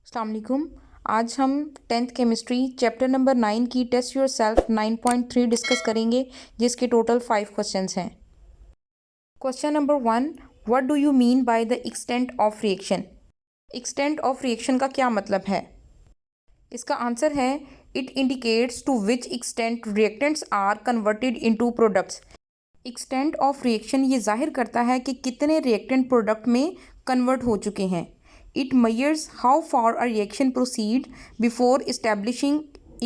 अस्सलाम वालेकुम। आज हम 10th केमिस्ट्री चैप्टर नंबर 9 की टेस्ट योर सेल्फ 9.3 डिस्कस करेंगे, जिसके टोटल 5 क्वेश्चंस हैं। Question number 1, what do you mean by the extent of reaction. Extent of reaction का क्या मतलब है? इसका आंसर है it indicates to which extent reactants are converted into products. Extent of reaction ये जाहिर करता है कि कितने रिएक्टेंट प्रोडक्ट में कन्वर्ट हो चुके हैं। It measures how far a reaction proceed before establishing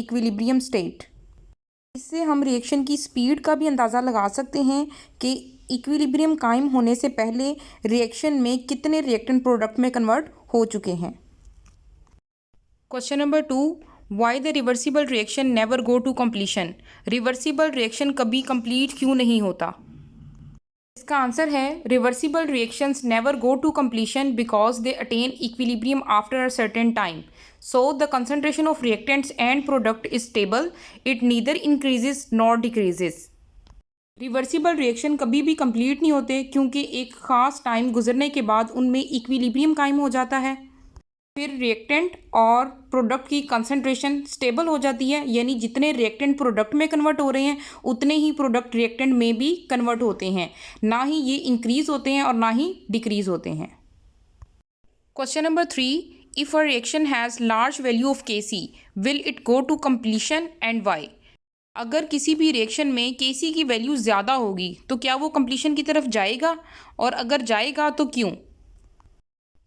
equilibrium state। इससे हम रिएक्शन की स्पीड का भी अंदाज़ा लगा सकते हैं कि इक्विलिब्रियम कायम होने से पहले रिएक्शन में कितने रिएक्टेंट प्रोडक्ट में कन्वर्ट हो चुके हैं। Question number 2, why the reversible reaction never go to completion. Reversible reaction कभी कंप्लीट क्यों नहीं होता? इसका आंसर है reversible reactions never go to completion because they attain equilibrium after a certain time. So the concentration of reactants and product is stable, it neither increases nor decreases. Reversible reaction कभी भी complete नहीं होते क्योंकि एक ख़ास time गुजरने के बाद उनमें इक्विलिब्रियम कायम हो जाता है। फिर रिएक्टेंट और प्रोडक्ट की कंसंट्रेशन स्टेबल हो जाती है, यानी जितने रिएक्टेंट प्रोडक्ट में कन्वर्ट हो रहे हैं उतने ही प्रोडक्ट रिएक्टेंट में भी कन्वर्ट होते हैं, ना ही ये इंक्रीज होते हैं और ना ही डिक्रीज होते हैं। Question number 3, if a reaction has large value of Kc will it go to completion and why. अगर किसी भी रिएक्शन में Kc की वैल्यू ज़्यादा होगी तो क्या वो कंप्लीशन की तरफ जाएगा, और अगर जाएगा तो क्यों?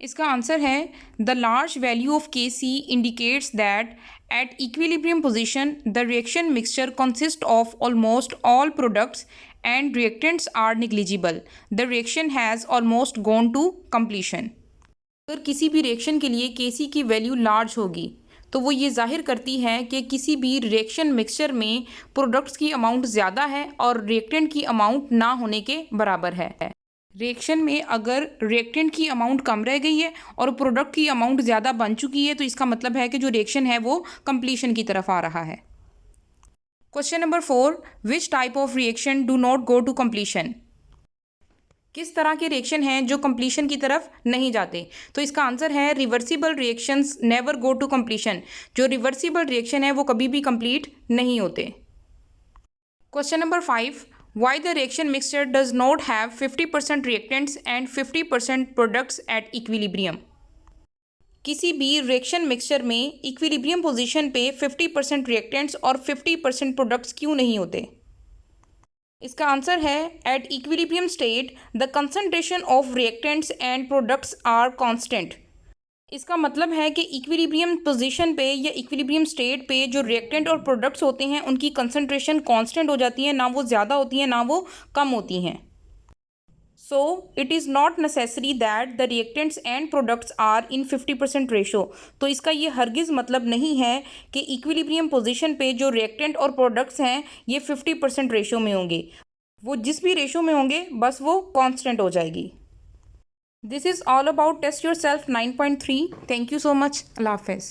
इसका आंसर है the large value of Kc indicates that at equilibrium position the reaction mixture consist of almost all products and reactants are negligible, the reaction has almost gone to completion. अगर किसी भी रिएक्शन के लिए Kc की value large होगी तो वो ये जाहिर करती है कि किसी भी रिएक्शन मिक्सचर में प्रोडक्ट्स की अमाउंट ज़्यादा है और रिएक्टेंट की अमाउंट ना होने के बराबर है। रिएक्शन में अगर रिएक्टेंट की अमाउंट कम रह गई है और प्रोडक्ट की अमाउंट ज़्यादा बन चुकी है तो इसका मतलब है कि जो रिएक्शन है वो कंप्लीशन की तरफ आ रहा है। Question number 4, which type of reaction do not go to completion. किस तरह के रिएक्शन हैं जो कंप्लीशन की तरफ नहीं जाते? तो इसका आंसर है reversible reactions never go to completion. जो रिवर्सिबल रिएक्शन है वो कभी भी कंप्लीट नहीं होते। Question number 5, why the reaction mixture does not have 50% reactants and 50% products at equilibrium। किसी भी रिएक्शन मिक्सचर में इक्विलिब्रियम पोजीशन पे 50% रिएक्टेंट्स और 50% प्रोडक्ट्स क्यों नहीं होते? इसका आंसर है at equilibrium state the concentration of reactants and products are constant. इसका मतलब है कि इक्विलिब्रियम पोजीशन पे या इक्विलिब्रियम स्टेट पे जो रिएक्टेंट और प्रोडक्ट्स होते हैं उनकी कंसंट्रेशन कांस्टेंट हो जाती है, ना वो ज़्यादा होती हैं ना वो कम होती हैं। So it is not necessary that the reactants and products are in 50% ratio. तो इसका ये हरगिज़ मतलब नहीं है कि इक्विलिब्रियम पोजीशन पे जो रिएक्टेंट और प्रोडक्ट्स हैं ये 50% रेशो में होंगे। वो जिस भी रेशो में होंगे बस वो कांस्टेंट हो जाएगी। This is all about Test Yourself 9.3. Thank you so much. Allah Hafiz.